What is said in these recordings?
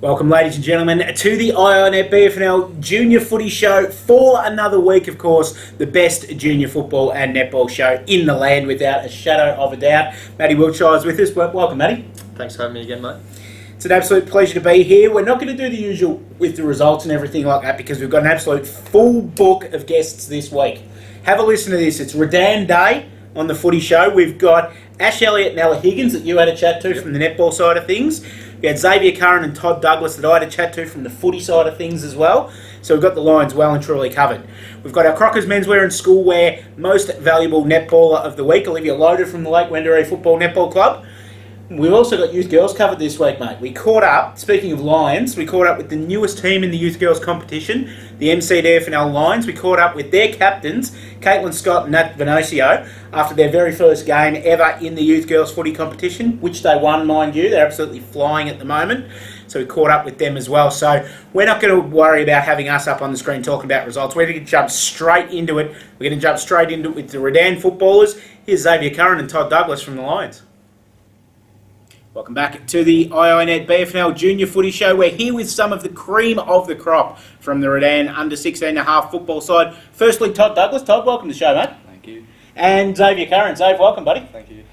Welcome, ladies and gentlemen, to the iiNet BFNL Junior Footy Show for another week, of course, the best junior football and netball show in the land, without a shadow of a doubt. Matty Wiltshire is with us. Welcome, Matty. Thanks for having me again, mate. It's an absolute pleasure to be here. We're not going to do the usual with the results and everything like that because we've got an absolute full book of guests this week. Have a listen to this. It's Redan Day on the Footy Show. We've got Elliott and Higgins that you had a chat to from the netball side of things. We had Xavier, Curran and Todd that I had a chat to from the footy side of things as well. So we've got the Lions well and truly covered. We've got our Crocker's Menswear and Schoolwear Most Valuable Netballer of the Week, Olivia Loader from the Lake Wendouree Football Netball Club. We've also got Youth Girls covered this week, mate. We caught up, speaking of Lions, we caught up with the newest team in the Youth Girls competition, the MCDFNL Lions. We caught up with their captains, Kaitlyn, Scott and Svanosio, after their very first game ever in the Youth Girls footy competition, which they won, mind you. They're absolutely flying at the moment. So we caught up with them as well. So we're not going to worry about having us up on the screen talking about results. We're going to jump straight into it. We're going to jump straight into it with the Redan footballers. Here's Xavier, Curran and Todd from the Lions. Welcome back to the iiNet BFNL Junior Footy Show. We're here with some of the cream of the crop from the Redan under 16.5 football side. Firstly, Todd, welcome to the show, mate. Thank you. And Xavier Curran. Xavier, welcome, buddy. Thank you.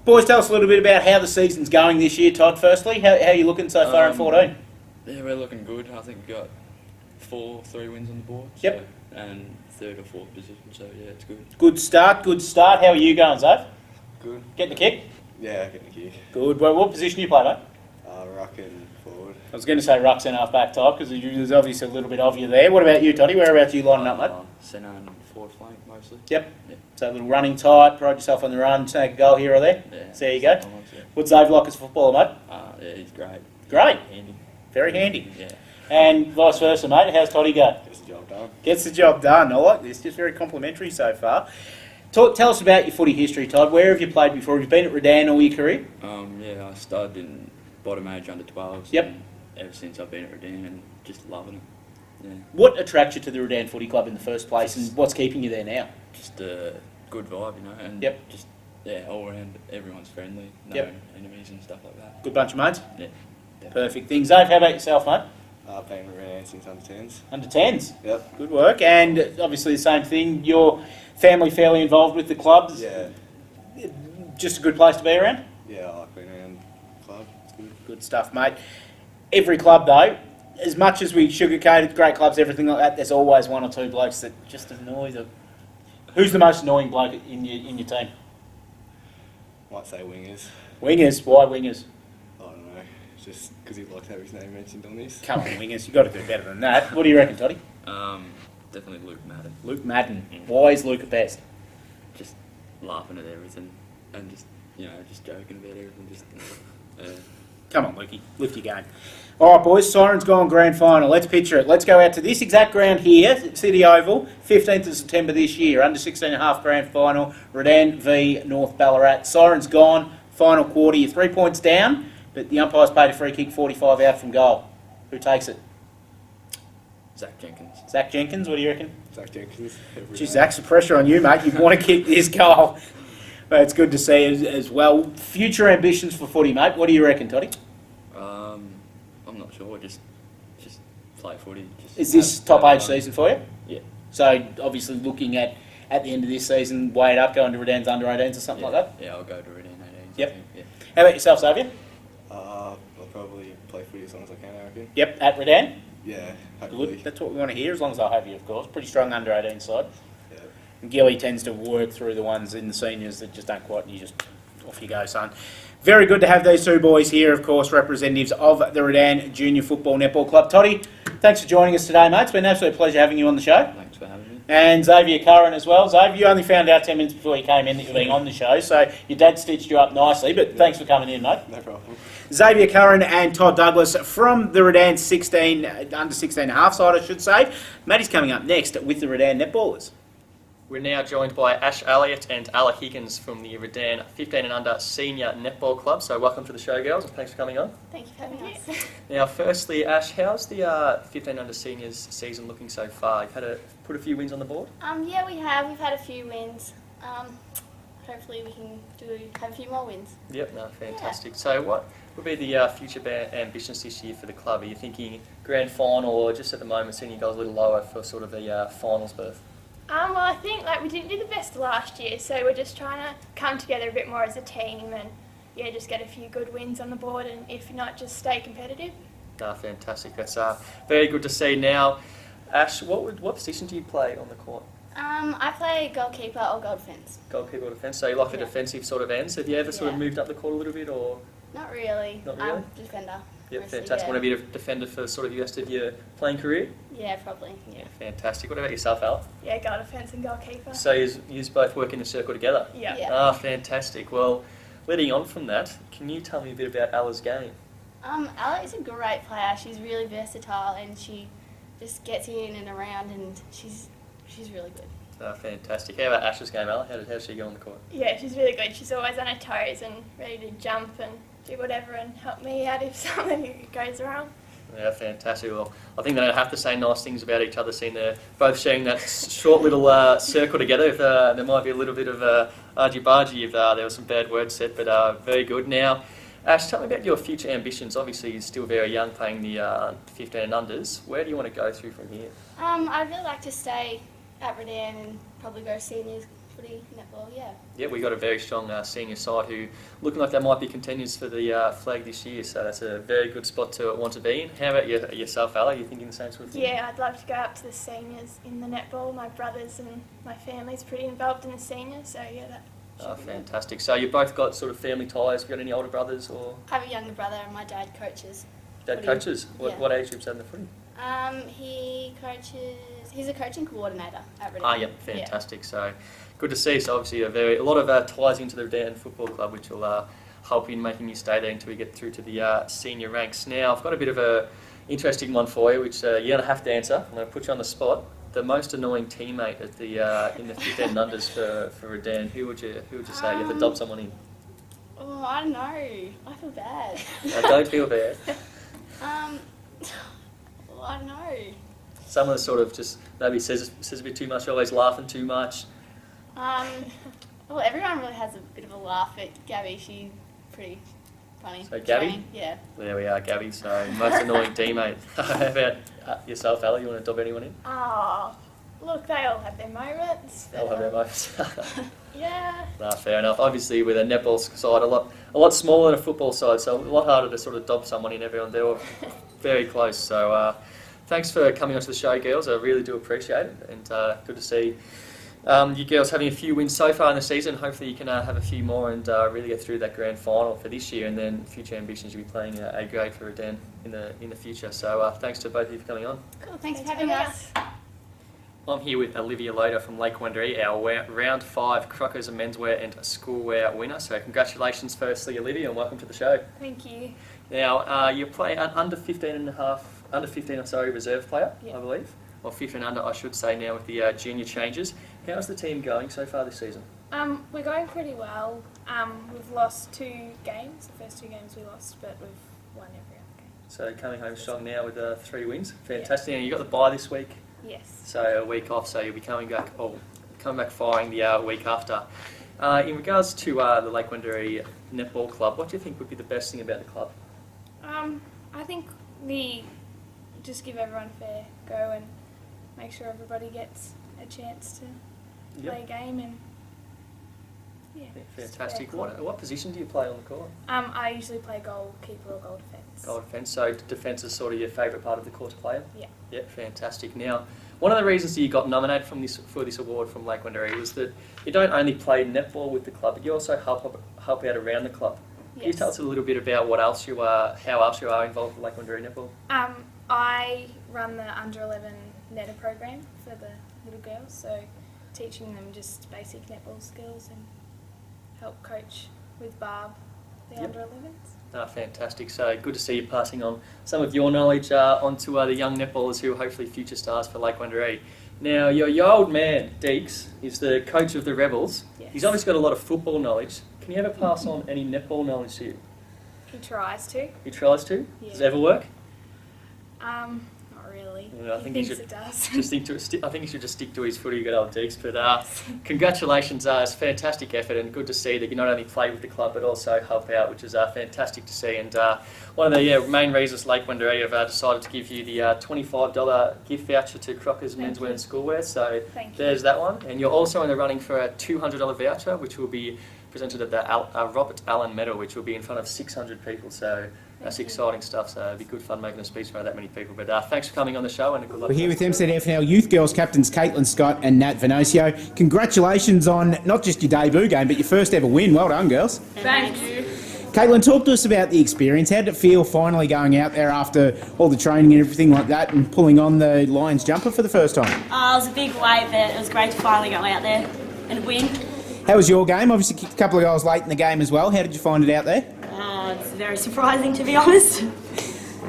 Boys, tell us a little bit about how the season's going this year, Todd, firstly. How are you looking so far in 14? Yeah, we're looking good. I think we've got 3 wins on the board. Yep. So, and 3rd or 4th position, so yeah, it's good. Good start. How are you going, Xav? Good. Getting the kick? Yeah, getting the kick. Good. Well, what position do you play, mate? Ruck and forward. I was going to say ruck centre half back, Todd, because there's obviously a little bit of you there. What about you, Toddy? Whereabouts are you lining up, mate? Centre and forward flank, mostly. Yep. So a little running tight, pride yourself on the run, snag a goal here or there. Yeah. So there you go. Sometimes, yeah. What's Xav like as a footballer, mate? Yeah, he's great. Great. Handy. Very handy. Yeah. And vice versa, mate. How's Toddy go? Gets the job done. Gets the job done. I like this. Just very complimentary so far. Tell us about your footy history, Todd. Where have you played before? Have you been at Redan all your career? Yeah, I started in bottom age under 12s. Yep. And ever since I've been at Redan and just loving it. Yeah. What attracts you to the Redan Footy Club in the first place, and what's keeping you there now? Just a good vibe, you know, and Yep. just all around everyone's friendly, no Yep. enemies and stuff like that. Good bunch of mates? Yeah. Perfect thing. Xav, how about yourself, mate? I've been around since under 10s. Under 10s? Yep. Good work. And obviously the same thing, your family fairly involved with the clubs? Yeah. Just a good place to be around? Yeah, I like being around the club. It's good. Good stuff, mate. Every club, though, as much as we sugarcoat it, great clubs, everything like that, there's always one or two blokes that just annoy the... Who's the most annoying bloke in your team? Might say wingers. Wingers. Why wingers? I don't know. It's just because he'd like to have his name mentioned on this. Come on, wingers. You've got to do better than that. What do you reckon, Toddy? Definitely Luke Madden. Luke Madden. Why is Luke a best? Just laughing at everything and just, just joking about everything. Just, Come on, Lukey. Lift your game. All right, boys. Siren's gone grand final. Let's picture it. Let's go out to this exact ground here, City Oval, 15th of September this year, under 16.5 grand final, Redan v North Ballarat. Siren's gone. Final quarter. You're 3 points down, but the umpires paid a free kick 45 out from goal. Who takes it? Zach Jenkins. Zach Jenkins, what do you reckon? Zach Jenkins. Gee, Zach's the pressure on you, mate. You want to kick this goal. But it's good to see as well. Future ambitions for footy, mate. What do you reckon, Toddy? I'm not sure. Just play footy. Is this top age season for you? Yeah. So obviously looking at the end of this season, weigh it up, going to Redan's under 18s or something like that? Yeah, I'll go to Redan 18s. Yep. I think, yeah. How about yourself, Xavier? I'll probably play footy as long as I can, I reckon. Yep, at Redan? Yeah, hopefully. Good. That's what we want to hear, as long as they'll have you, of course. Pretty strong under 18 side. Yeah. And Gilly tends to work through the ones in the seniors that just don't quite, and you just, off you go, son. Very good to have these two boys here, of course, representatives of the Redan Junior Football Netball Club. Toddy, thanks for joining us today, mate. It's been an absolute pleasure having you on the show. Thanks for having me. And Xavier Curran as well. Xavier, you only found out 10 minutes before you came in that you were being on the show, so your dad stitched you up nicely, but thanks for coming in, mate. No problem. Xavier Curran and Todd Douglas from the Redan under 16.5 side, I should say. Matty's coming up next with the Redan Netballers. We're now joined by Elliott and Higgins from the Redan 15 and under Senior Netball Club. So welcome to the show, girls, and thanks for coming on. Thank you for having us. Now, firstly, Ash, how's the 15 under Seniors season looking so far? You've had put a few wins on the board? Yeah, we have. We've had a few wins. hopefully we can have a few more wins. Yep, no, fantastic. So what would be the future ambitions this year for the club? Are you thinking grand final, or just at the moment seeing you guys a little lower for sort of a finals berth? Well, I think we didn't do the best last year, so we're just trying to come together a bit more as a team and just get a few good wins on the board, and if not, just stay competitive. Fantastic. That's very good to see. Now, Ash, what position do you play on the court? I play goalkeeper or goal defence. Goalkeeper or defence. So you like the defensive sort of ends. Have you ever sort of moved up the court a little bit, or? Not really. Not really? Defender. Yep, Mostly, fantastic. Want to be a defender for sort of the rest of your playing career? Yeah, probably. Yeah. Fantastic. What about yourself, Al? Yeah, goal defence and goalkeeper. So you both work in the circle together? Yeah. Fantastic. Well, leading on from that, can you tell me a bit about Ella's game? Ella is a great player. She's really versatile and she just gets in and around, and she's really good. Fantastic. How about Ash's game, Ella? How did she go on the court? Yeah, she's really good. She's always on her toes and ready to jump and do whatever and help me out if something goes wrong. Yeah, fantastic. Well, I think they don't have to say nice things about each other, seeing they're both sharing that short little circle together. If there might be a little bit of argy-bargy if there was some bad words said, but very good. Now, Ash, tell me about your future ambitions. Obviously, you're still very young, playing the 15 and unders. Where do you want to go through from here? I'd really like to stay at Redan and probably go seniors, footy, netball, yeah. Yeah, we've got a very strong senior side who looking like they might be contenders for the flag this year, so that's a very good spot to want to be in. How about yourself, Ella? Are you thinking the same sort of thing? Yeah, I'd love to go up to the seniors in the netball. My brothers and my family's pretty involved in the seniors, so yeah, that should be fantastic. So you've both got sort of family ties. Have you got any older brothers or? I have a younger brother and my dad coaches. Dad footy. coaches? Yeah. What age groups are in the footy? He's a coaching coordinator at Redan. Yep, fantastic. Yeah. So good to see. So obviously a lot of ties into the Redan Football Club, which will help in making you stay there until we get through to the senior ranks. Now I've got a bit of a interesting one for you, which you're gonna have to answer. I'm gonna put you on the spot. The most annoying teammate at the in the 15 unders for Redan. Who would you say? You have to dob someone in. Oh, I don't know. I feel bad. Don't feel bad. Well, I don't know. Someone that sort of just maybe says a bit too much, always laughing too much. Well, everyone really has a bit of a laugh at Gabby. She's pretty funny. So Gabby? Training. Yeah. There we are, Gabby. So most annoying teammate. How about yourself, Ella? You want to dob anyone in? Oh, look, they all have their moments. They'll have their moments. Yeah. Fair enough. Obviously, with a netball side, a lot smaller than a football side, so a lot harder to sort of dob someone in. Everyone, they're all very close. So thanks for coming onto the show, girls. I really do appreciate it, and good to see you girls having a few wins so far in the season. Hopefully, you can have a few more and really get through that grand final for this year, and then future ambitions. You'll be playing A grade for Redan in the future. So thanks to both of you for coming on. Cool. Thanks for having us. I'm here with Olivia Loader from Lake Wendouree, our round 5 Crockers and Menswear and Schoolwear winner. So congratulations firstly, Olivia, and welcome to the show. Thank you. Now, you play an under 15 reserve player, Yeah. I believe. Or 15 under, I should say now, with the junior changes. How's the team going so far this season? We're going pretty well. We've lost 2 games. The first 2 games we lost, but we've won every other game. So coming home strong now with 3 wins. Fantastic. And you got the bye this week. Yes. So a week off, so you'll be coming back firing the week after. In regards to the Lake Wendouree Netball Club, what do you think would be the best thing about the club? I think we just give everyone a fair go and make sure everybody gets a chance to play a game and Fantastic. What position do you play on the court? I usually play goalkeeper or goal defence. Goal defence. So defence is sort of your favourite part of the court to play in? Yeah. Yeah, fantastic. Now, one of the reasons that you got nominated for this award from Lake Wendouree was that you don't only play netball with the club, but you also help out around the club. Can you tell us a little bit about how else you are involved with Lake Wendouree netball? I run the under 11 netter program for the little girls, so teaching them just basic netball skills and help coach with Barb the under 11s. Fantastic. So good to see you passing on some of your knowledge onto the young netballers who are hopefully future stars for Lake Wendouree. Now, your old man, Deeks, is the coach of the Rebels. Yes. He's obviously got a lot of football knowledge. Can you ever pass on any netball knowledge to you? He tries to. He tries to? Yeah. Does it ever work? Not really. Yeah, I He think he thinks should it does. just I think he should just stick to his footy, good old Deeks. But congratulations, it's a fantastic effort and good to see that you not only play with the club but also help out, which is fantastic to see. And one of the main reasons Lake Wendouree have decided to give you the $25 gift voucher to Crocker's Menswear and Schoolwear. So there's that one. And you're also in the running for a $200 voucher, which will be presented at the Robert Allen Medal, which will be in front of 600 people. So that's exciting stuff. So it'll be good fun making a speech in front of that many people. But thanks for coming on the show and good luck. We're here with MCDFNL Youth Girls captains Kaitlyn Scott and Nat Svanosio. Congratulations on not just your debut game, but your first ever win. Well done, girls. Thank you. Kaitlyn, talk to us about the experience. How did it feel finally going out there after all the training and everything like that and pulling on the Lions jumper for the first time? It was a big wait, but it was great to finally go out there and win. How was your game? Obviously kicked a couple of goals late in the game as well. How did you find it out there? It's very surprising, to be honest.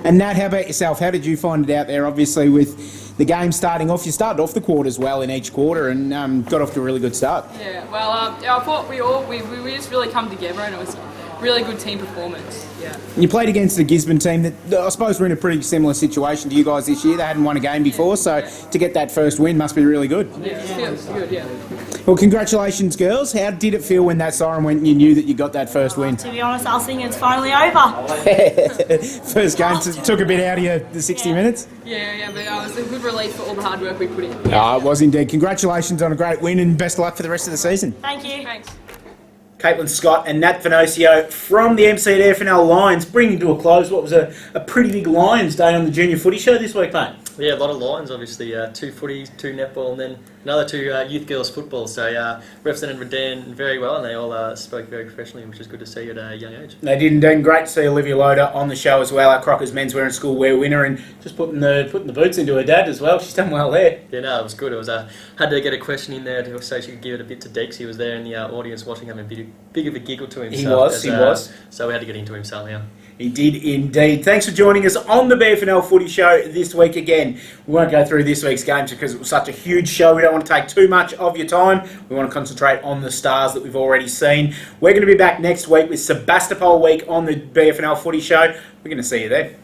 And Nat, how about yourself? How did you find it out there? Obviously with the game starting off, you started off the quarters well in each quarter and got off to a really good start. Yeah, well, I thought we just really come together and it was really good team performance. Yeah. You played against the Gisborne team that I suppose were in a pretty similar situation to you guys this year. They hadn't won a game before, so to get that first win must be really good. Yeah, it feels good, yeah. Well, congratulations, girls. How did it feel when that siren went and you knew that you got that first win? To be honest, I was thinking it's finally over. First game took a bit out of you, the 60 minutes? Yeah, but it was a good relief for all the hard work we put in. Oh, it was indeed. Congratulations on a great win and best of luck for the rest of the season. Thank you. Thanks. Kaitlyn Scott and Nat Svanosio from the MCDFNL Lions, bringing to a close what was a pretty big Lions day on the Junior Footy Show this week, mate. Yeah, a lot of Lions, obviously. 2 footy, 2 netball, and then another 2 youth girls football. So represented Redan very well, and they all spoke very professionally, which is good to see at a young age. They did indeed. Great to see Olivia Loader on the show as well, our Crocker's Menswear and Schoolwear winner, and just putting the boots into her dad as well. She's done well there. Yeah, no, it was good. It was had to get a question in there so she could give it a bit to Deeks. He was there in the audience watching, having a bit of a giggle to himself. He was. So we had to get into him somehow. He did indeed. Thanks for joining us on the BFNL Footy Show this week again. We won't go through this week's games because it was such a huge show. We don't want to take too much of your time. We want to concentrate on the stars that we've already seen. We're going to be back next week with Sebastopol Week on the BFNL Footy Show. We're going to see you there.